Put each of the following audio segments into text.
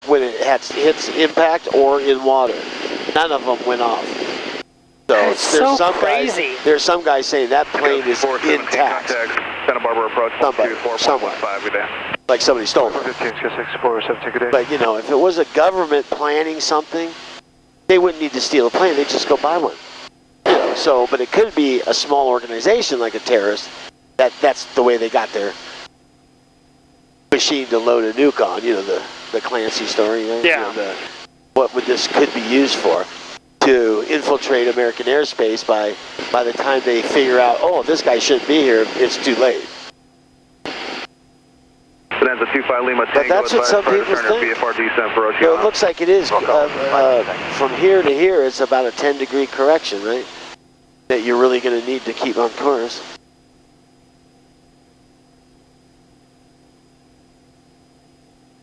when it hits impact or in water. None of them went off. So That's so crazy. There's some guys saying that plane is intact. Santa Barbara approach. Someone. Like somebody stole it. But you know, if it was a government planning something, they wouldn't need to steal a plane. They'd just go buy one. You know, so, but it could be a small organization like a terrorist. That's the way they got their machine to load a nuke on. You know, the Clancy story. Right? Yeah. You know, what would this could be used for? To infiltrate American airspace by the time they figure out, oh, this guy shouldn't be here, it's too late. Bonanza 25 Lima But that's what some people think. So it looks like it is, from here to here, it's about a 10-degree correction, right? That you're really going to need to keep on course.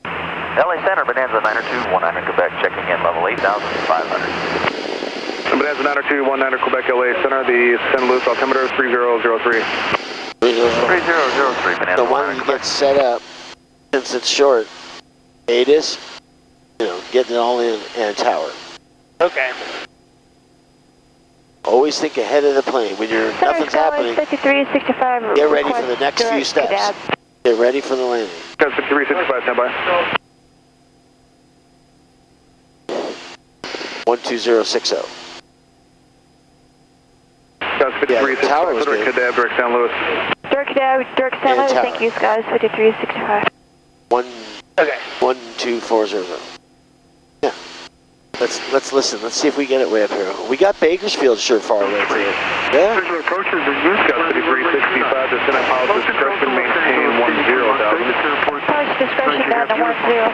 LA Center, Bonanza 90219 Quebec, checking in level 8,500. Bonanza 90219 Quebec, LA Center, the St. Louis altimeter 3003. 3003, Bonanza. So why don't you get set up, since it's short, ATIS, you know, getting it all in, and tower. Okay. Always think ahead of the plane. When nothing's happening, 5365. Get ready for the next few steps. Get ready for the landing. 5365, stand by. 12060. Yeah, the tower was good. Cadab, direct San Luis. Direct San Luis, thank you, skies, 5365. 12400. Yeah. Let's listen. Let's see if we get it way up here. We got Bakersfield sure far away today. Yeah. Visual approaches are used. Got 5365, descent and pilot's discretion, maintain 10,000. Pilot's discretion down to 10,000,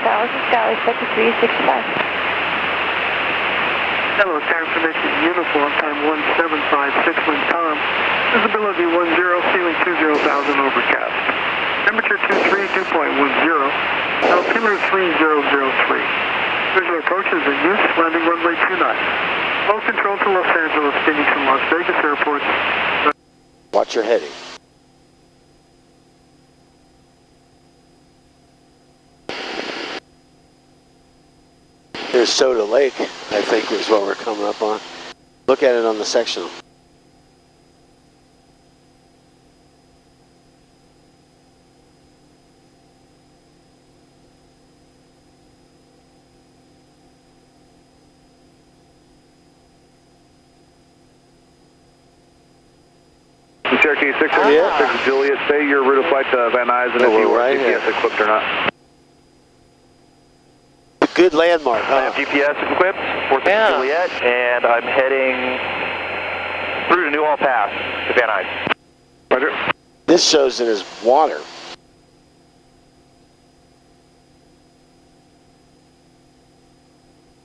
skies, 5365. Hello, transmission uniform, time 1756, wind calm. Visibility 10, ceiling 20,000, overcast. Temperature 23, 2.10, altimeter 3003. Visual approaches in use, landing runway 29. Low control to Los Angeles, Phoenix and Las Vegas airports. Watch your heading. There's Soda Lake, I think is what we're coming up on. Look at it on the sectional. Cherokee 6 Juliet, say your route of flight to Van Nuys and if you are GPS equipped or not. Good landmark, huh? I have GPS equipped, 46 Juliet, and I'm heading through to Newhall Pass to Van Nuys. Roger. This shows it as water.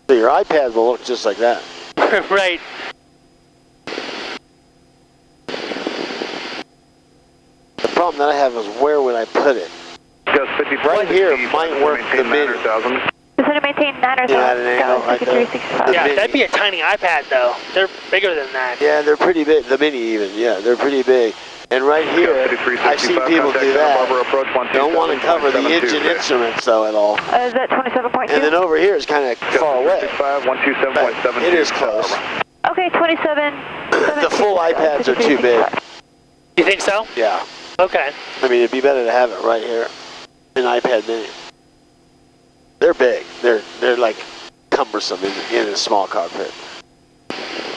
So your iPad will look just like that. Right. The problem that I have is where would I put it? Right here might work the mini. Just want to maintain 9,000. Yeah, at an angle like that. Yeah, that'd be a tiny iPad though. They're bigger than that. Yeah, they're pretty big. The mini even. Yeah, they're pretty big. And right here, I've seen people do that. Don't want to cover the engine instruments though at all. Is that 27.2? And then over here is kind of far away. 127.7. It is close. Okay, 27. The full iPads are too big. You think so? Yeah. Okay. I mean, it'd be better to have it right here. An iPad mini. They're big. They're like cumbersome in a small cockpit.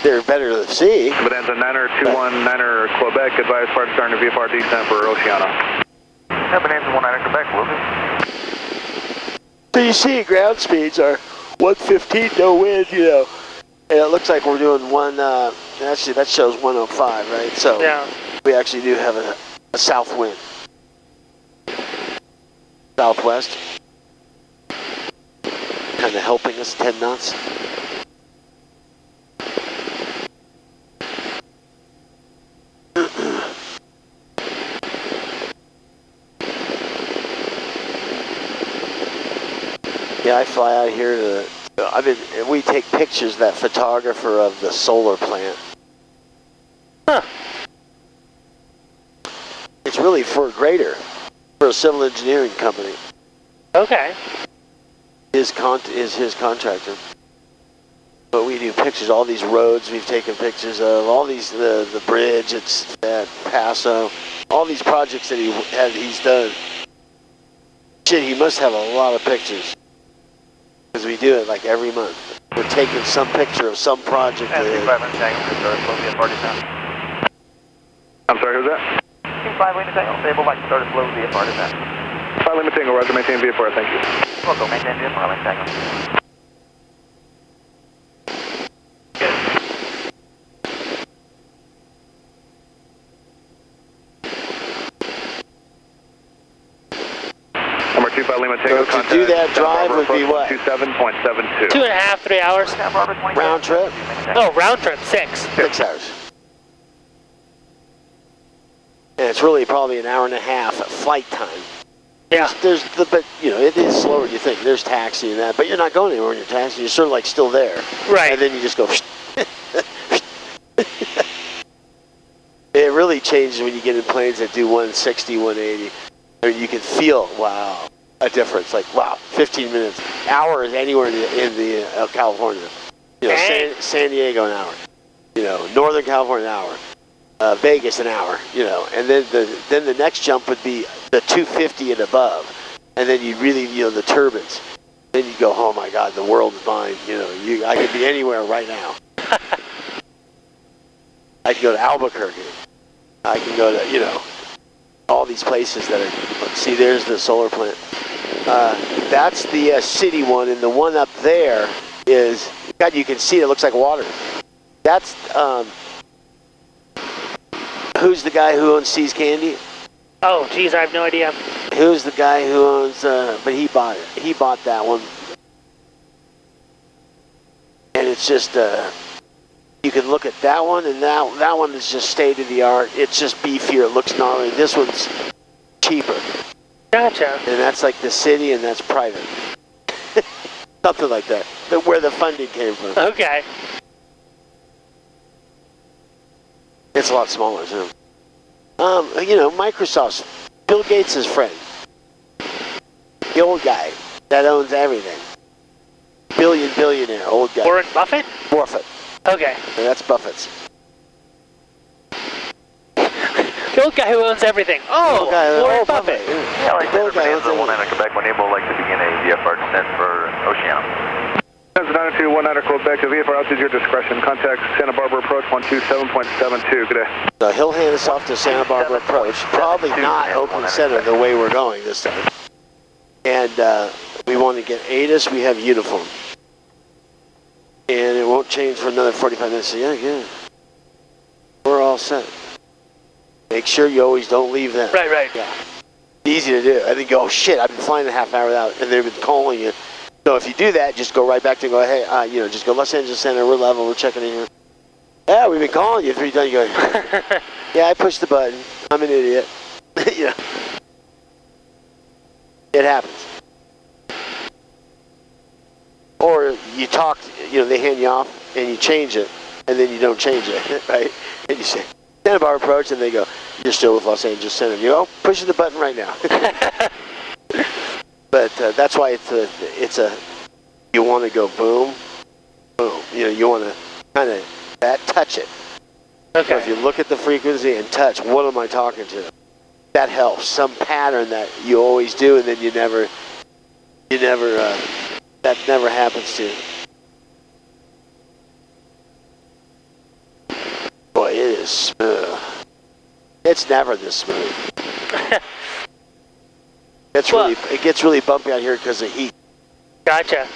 They're better to see. Bonanza 9er 219er Quebec, advise part starting to VFR descent for Oceana. Yeah, Bonanza 19er Quebec, will do. So you see ground speeds are 115, no wind, you know. And it looks like we're doing actually that shows 105, right? So yeah, we actually do have a south wind. Southwest. Kind of helping us 10 knots. Yeah, I fly out here we take pictures, that photographer of the solar plant. Huh. It's really for a grader, for a civil engineering company. Okay. is his contractor. But we do pictures, all these roads we've taken pictures of, all these, the bridge at Paso, all these projects that he's done. Shit, he must have a lot of pictures. Because we do it like every month. We're taking some picture of some project. I'm sorry, who's that? Team 5 Lima Tango, stable, like to start a slow VFR descent. 5 Lima Tango, roger, maintain VFR, thank you. We'll go maintain VFR, Lima Tango. Number 25 Lima Tango, so to do that drive would be what? 27.72. 2.5, 3 hours. Round trip? Oh, round trip, 6. 6 hours. And it's really probably an hour and a half flight time. Yeah. But you know, it is slower than you think. There's taxi and that, but you're not going anywhere when you're taxiing. You're sort of like still there. Right. And then you just go. It really changes when you get in planes that do 160, 180. I mean, you can feel, wow, a difference. Like, wow, 15 minutes, hours anywhere in the California. You know, San Diego an hour. You know, Northern California an hour. Vegas an hour, you know, and then the next jump would be the 250 and above, and then you really, you know, the turbines. Then you go, oh my God, the world is mine. You know, I could be anywhere right now. I can go to Albuquerque. I can go to, you know, all these places that are. See, there's the solar plant. That's the city one, and the one up there is. God, you can see it. It looks like water. That's. Who's the guy who owns See's Candy? Oh, geez, I have no idea. Who's the guy who owns, but he bought it. He bought that one. And it's just, you can look at that one, and that one is just state-of-the-art. It's just beefier. It looks gnarly. This one's cheaper. Gotcha. And that's like the city, and that's private. Something like that. Where the funding came from. Okay. It's a lot smaller, too. You know, Microsoft's Bill Gates' friend. The old guy that owns everything. Billionaire, old guy. Warren Buffett? Buffett. Okay. And that's Buffett's. The old guy who owns everything. Oh, Warren Buffett. Yeah, like the old guy owns everything. 19 Quebec, when able, like to begin a VFR descent for Oceana. 90219 Quebec, the VFR altitude your discretion. Contact Santa Barbara approach 127.72. Good day. So he'll hand us off to Santa Barbara approach. Probably not Oakland Center the way we're going this time. And we want to get ATIS. We have uniform. And it won't change for another 45 minutes. So yeah. We're all set. Make sure you always don't leave them. Right. Yeah. Easy to do. I think, oh shit, I've been flying a half hour without, and they've been calling you. So if you do that, just go right back to go, hey, you know, just go Los Angeles Center, we're level, we're checking in here. Yeah, we've been calling you 3 times. You go, yeah, I pushed the button. I'm an idiot. You know. It happens. Or you talk, you know, they hand you off and you change it, and then you don't change it, right? And you say, Santa Barbara approach, and they go, you're still with Los Angeles Center. You go, pushing the button right now. But that's why it's a you want to go boom, boom. You know, you want to kind of touch it. Okay. So if you look at the frequency and touch, what am I talking to? That helps. Some pattern that you always do, and then you never, that never happens to you. Boy, it is smooth. It's never this smooth. It gets really bumpy out here because of heat. Gotcha.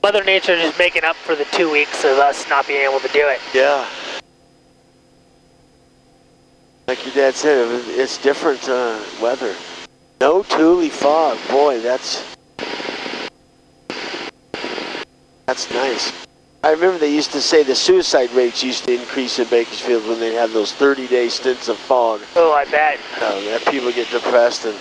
Mother Nature just making up for the 2 weeks of us not being able to do it. Yeah. Like your dad said, it's different weather. No Thule fog. Boy, that's nice. I remember they used to say the suicide rates used to increase in Bakersfield when they had those 30-day stints of fog. Oh, I bet. That people get depressed and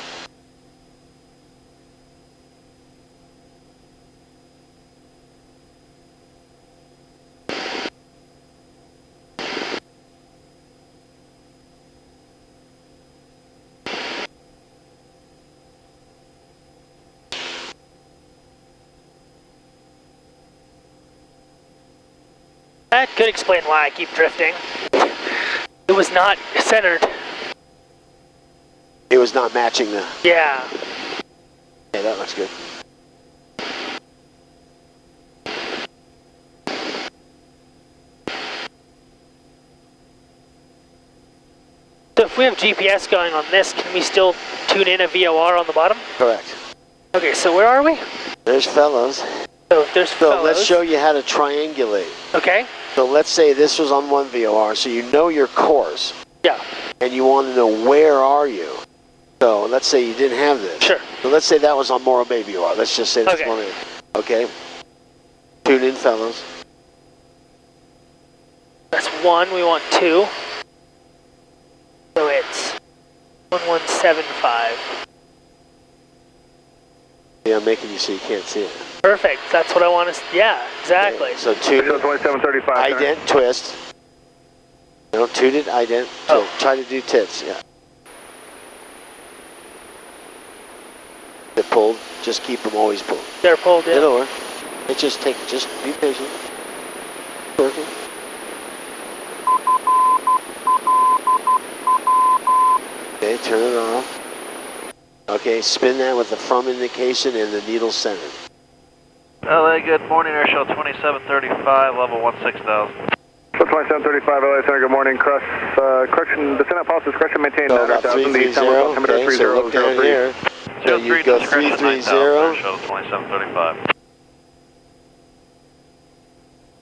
That could explain why I keep drifting. It was not centered. It was not matching the... Yeah. Yeah, that looks good. So if we have GPS going on this, can we still tune in a VOR on the bottom? Correct. Okay, so where are we? There's Fellows. So if there's So fellows. let's show you how to triangulate. Okay. So let's say this was on one VOR, so you know your course. Yeah. And you want to know where are you. So let's say you didn't have this. Sure. So let's say that was on Morro Bay VOR. Let's just say that's Okay. one of it. Okay. Tune in, Fellows. That's 1, we want 2. So it's 1175. Yeah, I'm making you so you can't see it. Perfect, that's what I want to, yeah, exactly. Okay. So tune Show 2735. ident, twist. No, tune it, ident. So try to do tits, yeah. They're pulled, just keep them always pulled. They're pulled in. It'll work. It just be patient. Working. Okay, turn it off. Okay, spin that with the from indication and the needle centered. LA, good morning, Airshow 2735, level 16,000. So 2735, LA Center, good morning. Correction, descent at false discretion, maintain So about 330, okay, so look down here. So you go 330. Airshow 2735.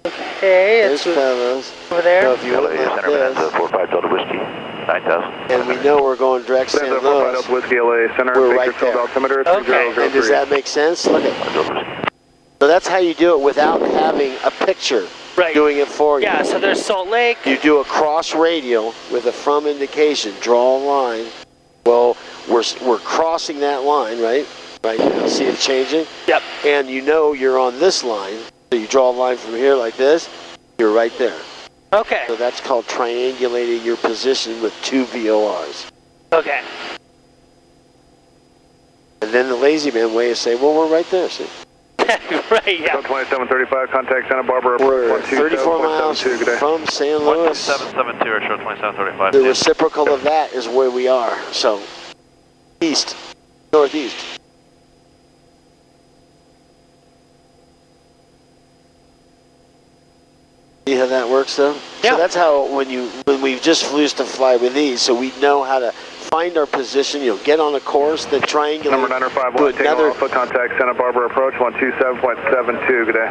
Okay, There's it's Fellows. over there. So if you look like this, 45 Delta Whiskey, 9,000. and we know we're going direct St. Delta Louis. Delta Whiskey, LA Center, We're right Bakersfield there. altimeter, Okay. 3003. And does that make sense? Look at. So that's how you do it without having a picture Right. doing it for you. Yeah, so there's Salt Lake. You do a cross radial with a from indication, draw a line. Well, we're crossing that line, right? Right now, see it changing? Yep. And you know you're on this line, so you draw a line from here like this, you're right there. Okay, So that's called triangulating your position with 2 VORs. okay. And then the lazy man way is say, well, we're right there, see? Right, yeah. 2735, contact Santa Barbara, We're 34 miles good day. from St. Louis. 1772, Airshow 2735. The reciprocal of that is where we are. So, east, northeast. See how that works though? Yeah. So that's how when we just flew to fly with these, so we know how to find our position, get on a course, then triangulate. Number 951, Tango Alpha, contact Santa Barbara approach, 127.72, good day.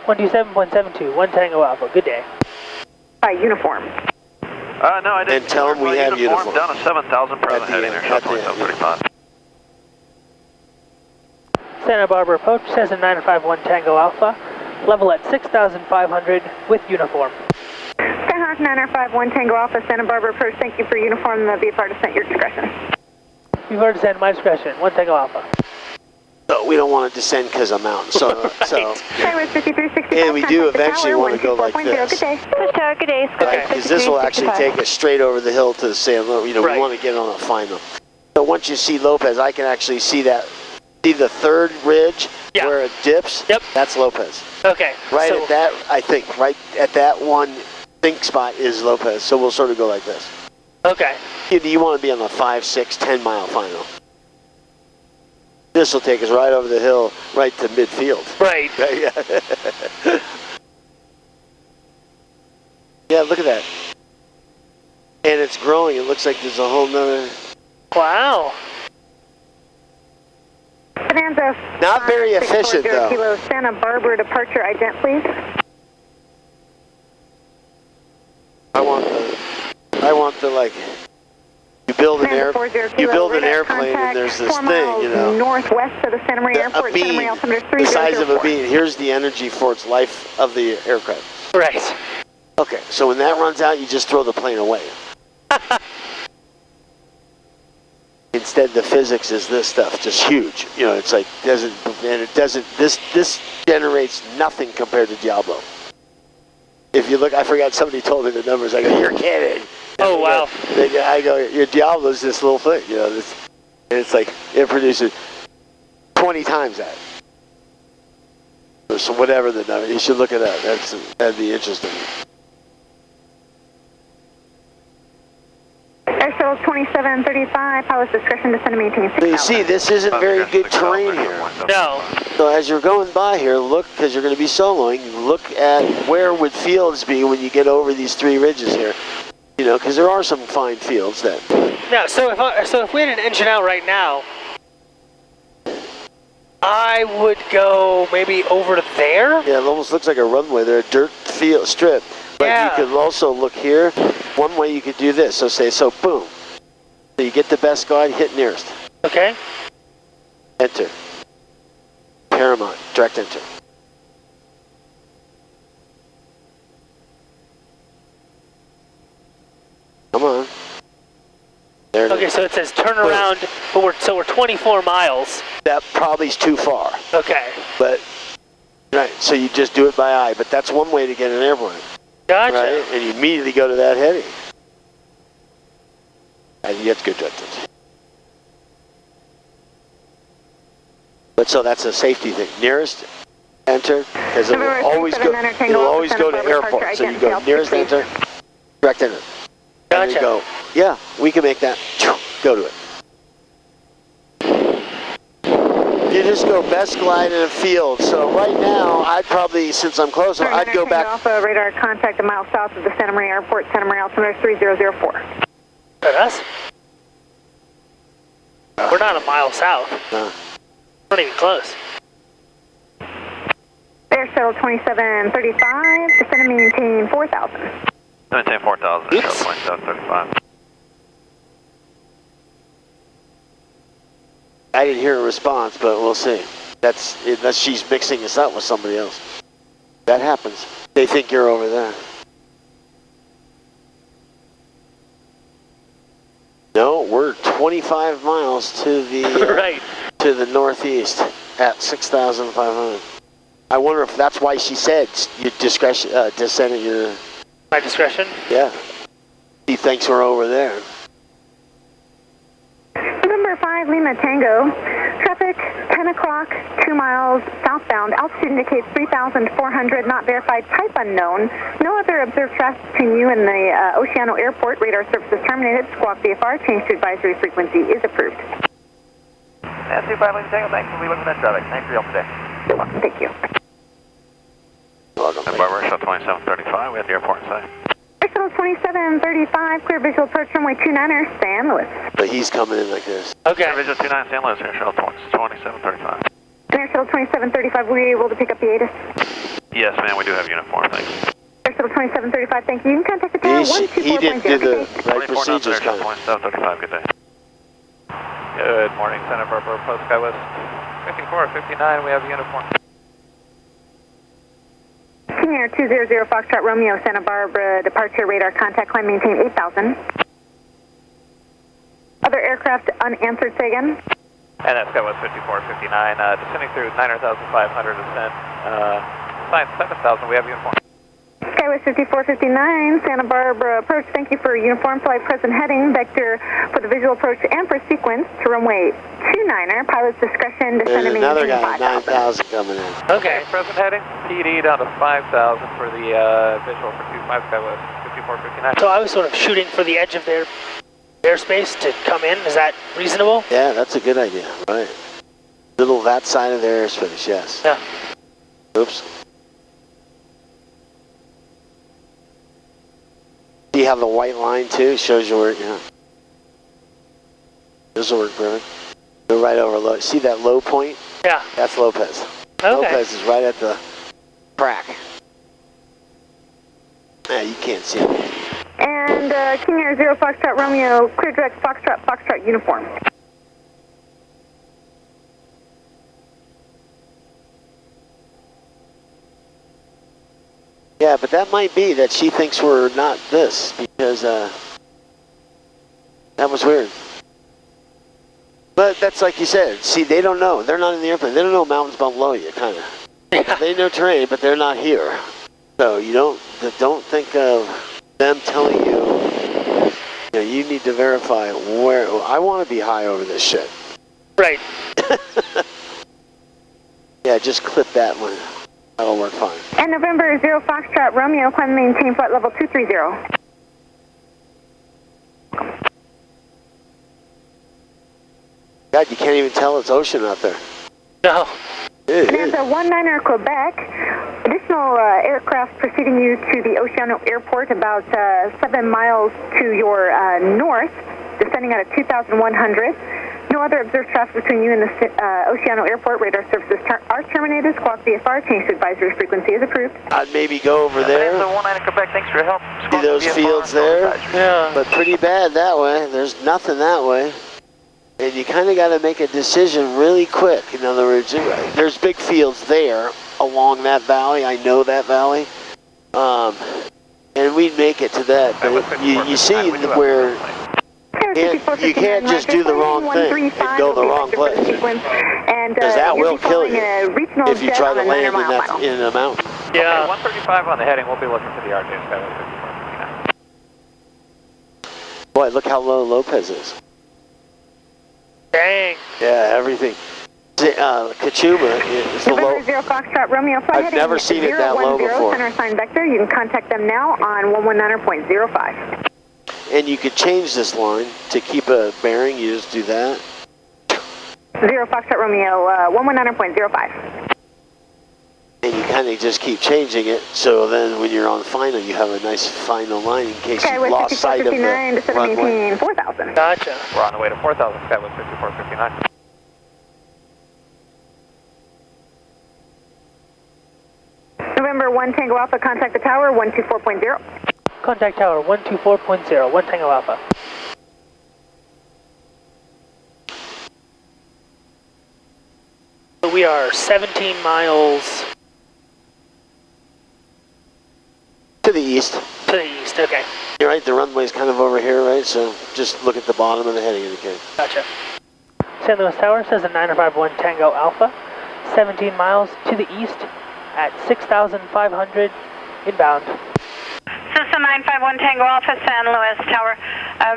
127.72, 1 Tango Alpha, good day. Hi, uniform. No, I didn't. And tell them we have uniform. Down to 7,000 present At the heading, end, Airshow at the end, 2735. Santa Barbara approach, Cessna 951 Tango Alpha, level at 6,500 with uniform. Skyhawk 951 Tango Alpha, Santa Barbara approach, thank you for uniform, the VFR descent, your discretion. VFR descent, my discretion, 1 Tango Alpha. So we don't want to descend because I'm out. So, Skywest 5365, and we do eventually want to go like 124.0, this. good day. Push tower, good day. Right, because this will actually take us straight over the hill to San Luis. Right. We want to get on a final. So once you see Lopez, I can actually see the third ridge where it dips. Yep. That's Lopez. Okay. Right so, at that, I think, right at that one think spot is Lopez. So we'll sort of go like this. Okay. You want to be on the 5, 6, 10 mile final. This will take us right over the hill, right to midfield. Right. Yeah, look at that. And it's growing. It looks like there's a whole nother... Wow. Bonanza. Not very efficient, though. Kilo Santa Barbara departure ident, please. I want the like... You build an airplane and there's this thing, northwest of the Santa Maria Airport, a beam, Santa Maria altimeter 3004. the size of a beam. Here's the energy for its life of the aircraft. Right. Okay, so when that runs out, you just throw the plane away. Instead, the physics is this stuff, just huge. It's like this generates nothing compared to Diablo. If you look, I forgot, somebody told me the numbers. I go, you're kidding. Oh, wow. I go, your Diablo's this little thing, and it's like, it produces 20 times that. So whatever the number, you should look it up. That'd be interesting. Air Shuttle 2735, pilot's discretion, descend and maintain 6,000. So you see, this isn't very good terrain here. No. So as you're going by here, look, because you're going to be soloing, look at where would fields be when you get over these 3 ridges here. You know, because there are some fine fields that... Yeah, so if we had an engine out right now, I would go maybe over to there. Yeah, it almost looks like a runway there, a dirt field strip. But yeah. You could also look here. One way you could do this. So boom. So you get the best guide, hit nearest. Okay. Enter. Paramount, direct enter. Come on. There it is. Okay, so it says turn around, but we're 24 miles. That probably is too far. Okay. But, right, so you just do it by eye. But that's one way to get an airplane. Gotcha. Right? And you immediately go to that heading. And you have to go direct enter. But so that's a safety thing. Nearest, enter, because it will always go to airport. So you go nearest, enter, direct enter. Gotcha. And you go, yeah, we can make that. Go to it. You just go best glide in a field. So right now, I'd probably, since I'm closer, I'd go back. Alpha radar contact a mile south of the Santa Maria Airport, Santa Maria altimeter 3004. At us? We're not a mile south. No. We're not even close. Air Shuttle 2735, descend and maintain 4,000. Maintain 4,000, Air Shuttle 2735. I didn't hear a response, but we'll see. That's unless she's mixing us up with somebody else. That happens. They think you're over there. No, we're 25 miles to the right. To the northeast at 6,500. I wonder if that's why she said your discretion, descend at your... My discretion? Yeah. He thinks we're over there. November 5, Lima Tango. Traffic, 10 o'clock, 2 miles southbound. Altitude indicates 3,400, not verified, type unknown. No other observed traffic between you and the Oceano Airport. Radar services terminated. Squawk VFR, change to advisory frequency is approved. Nancy 5 Lima Tango, thanks for looking at traffic. Thanks for your help today. You're welcome, thank you. Welcome. Barbara, Shuttle 2735, we have the airport in sight. Air Shuttle 2735, clear visual approach runway 29er, San Luis. But he's coming in like this. Okay. Visual 29 San Luis, Air Shuttle 2735. Air Shuttle 2735, were you able to pick up the ATIS? Yes, ma'am, we do have uniform, thanks. Air Shuttle 2735, thank you. You can contact the tower 124.0. He didn't do the right 24 knots, Air procedures, Shuttle kind of. 2735, good day. Good morning, Santa Barbara, Post Skywest 5459, we have uniform. King Air 200 Foxtrot Romeo, Santa Barbara, departure radar contact, climb maintain 8,000. Other aircraft unanswered, say again. And that's Skywest 5459, descending through 9,500 descent, sign 7,000, we have uniform. Skywest 5459, Santa Barbara approach, thank you for uniform flight present heading, vector for the visual approach and for sequence to runway 29er, pilot's discretion, descend and There's another maintain guy, 5,000. 9,000 coming in. Okay. Present heading, PD down to 5,000 for the visual for 25 Skywest 5459. So I was sort of shooting for the edge of their airspace to come in. Is that reasonable? Yeah, that's a good idea, right. Little that side of their airspace, yes. Yeah. Oops. See how the white line too shows you where, yeah. This will work perfect. Go right over low. See that low point? Yeah. That's Lopez. Okay. Lopez is right at the crack. Yeah, you can't see it. And King Air 0 Foxtrot Romeo, clear direct Foxtrot uniform. Yeah, but that might be that she thinks we're not this, because that was weird. But that's like you said, see, they don't know. They're not in the airplane. They don't know mountains below you, kind of. Yeah. They know terrain, but they're not here. So you don't think of them telling you, you need to verify where. I want to be high over this shit. Right. Yeah, just clip that one. That'll work fine. And November 0 Foxtrot Romeo, climb and maintain flight level 230. God, you can't even tell it's ocean out there. No. It And is. as a 19er Quebec, additional aircraft preceding you to the Oceano Airport about 7 miles to your north, descending out of 2,100. No other observed traffic between you and the Oceano Airport. Radar services are terminated. Squawk VFR, change to advisory frequency is approved. I'd maybe go over there. The 19 Quebec, thanks for your help. See those fields there? Yeah. But pretty bad that way. There's nothing that way. And you kind of got to make a decision really quick. In other words, there's big fields there along that valley. I know that valley. And we'd make it to that. But you see where you can't just do the wrong thing and go the wrong place. Because that will kill you if you try to land in a mountain. Yeah. Okay, 135 on the heading. We'll be looking for the RJ Skyway 5459. Boy, look how low Lopez is. Dang. Yeah, everything. Kachuma is the low. November 0 Foxtrot Romeo, flight I've never seen it that low before. Center assigned vector. You can contact them now on 119.05. And you could change this line to keep a bearing. You just do that. 0 Foxtrot Romeo, 119.05. And you kind of just keep changing it. So then when you're on final, you have a nice final line in case you lost sight of the runway. 4,000. Gotcha. We're on the way to 4,000, Skyway 5459. November 1 Tango Alpha, contact the tower, 124.0. Contact tower 124.0, 1 Tango Alpha. So we are 17 miles To the east. to the east, okay. You're right, the runway's kind of over here, right? So just look at the bottom of the heading indicator. Gotcha. San Luis Tower says a 951 Tango Alpha, 17 miles to the east at 6,500 inbound. System 951 Tango Alpha, San Luis Tower.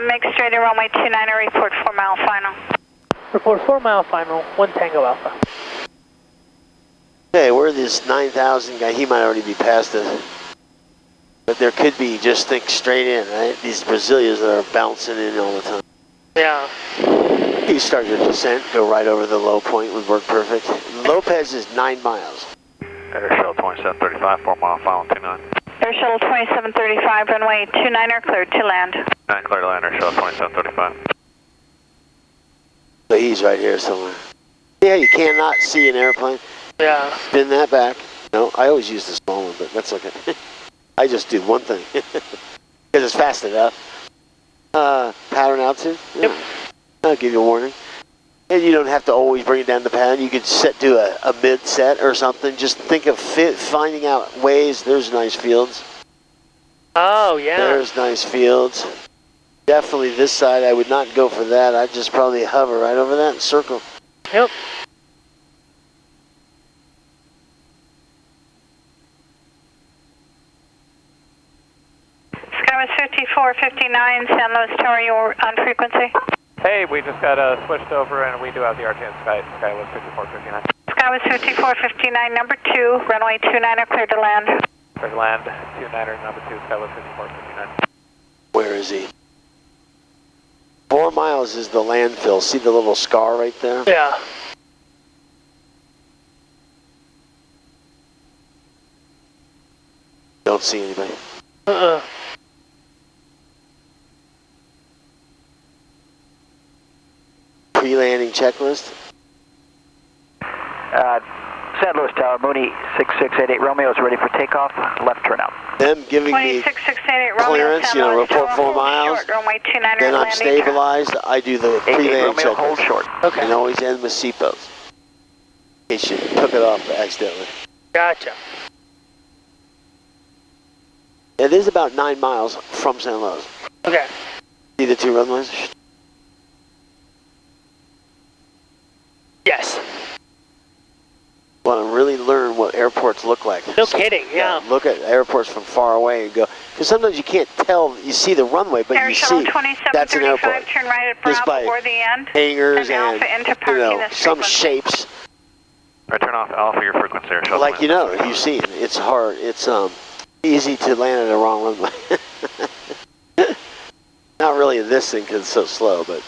Make straight to runway 29 report 4 mile final. Report 4 mile final, 1 Tango Alpha. Okay, we're this 9,000 guy. He might already be past us. But there could be, just think straight in, right? These Brazilians that are bouncing in all the time. Yeah. You start your descent, go right over the low point, would work perfect. Lopez is 9 miles. Air Shuttle 2735, 4 mile final 29. Air Shuttle 2735, runway 29 cleared to land. 9 clear to land, Air Shuttle 2735. So he's right here somewhere. Yeah, you cannot see an airplane. Yeah. Spin that back. No, I always use the small one, but that's okay. I just do one thing. Because it's fast enough. Pattern altitude? Yeah. Yep. I'll give you a warning. And you don't have to always bring it down to pattern. You could do a mid-set or something. Just think of finding out ways. There's nice fields. Oh, yeah. There's nice fields. Definitely this side, I would not go for that. I'd just probably hover right over that and circle. Yep. Skyway 5459, San Luis Tower, you're on frequency. Hey, we just got switched over and we do have the RJ Skyway 5459. Skyway 5459, number 2, runway 29 cleared to land. Clear to land, 29er, number 2, Skyway 5459. Where is he? 4 miles is the landfill. See the little scar right there? Yeah. Don't see anybody. Pre-landing checklist. San Luis Tower, Mooney 6688 Romeo is ready for takeoff. Left turn out. Them giving me 26688 Romeo, clearance, San you know, Luis report Tower, 4 hold miles. short, runway 29 Then I'm landing. stabilized. I do the 88 pre-landing Romeo, hold checklist. short. Okay. And always end with seatbelts. In case you took it off accidentally. Gotcha. It is about 9 miles from San Luis. Okay. See the 2 runways? Yes. Want to really learn what airports look like. No kidding, yeah. Look at airports from far away and go, because sometimes you can't tell, you see the runway, but Air you Shuttle see that's an 2735, airport. turn right at Just Bravo by or the end. hangars And Alpha into and, parking you know, this some frequency. shapes. Or turn off Alpha your frequency or shuttle. Like you've seen, it's hard. It's easy to land at the wrong runway. Not really in this thing because it's so slow, but.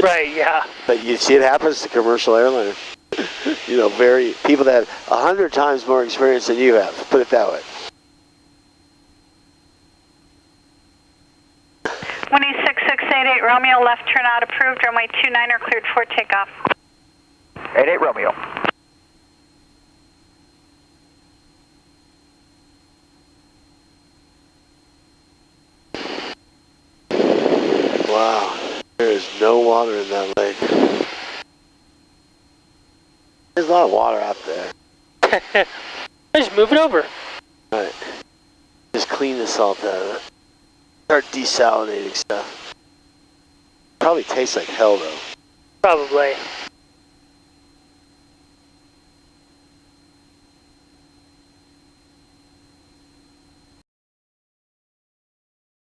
Right, yeah. But you see, it happens to commercial airliners. People that have 100 times more experience than you have. Put it that way. Winnie 6688 Romeo, left turn out approved. Runway 29er cleared for takeoff. 88 Romeo. Wow, there is no water in that lake. There's a lot of water out there. Just move it over. Alright. Just clean the salt out of it. Start desalinating stuff. Probably tastes like hell though. Probably.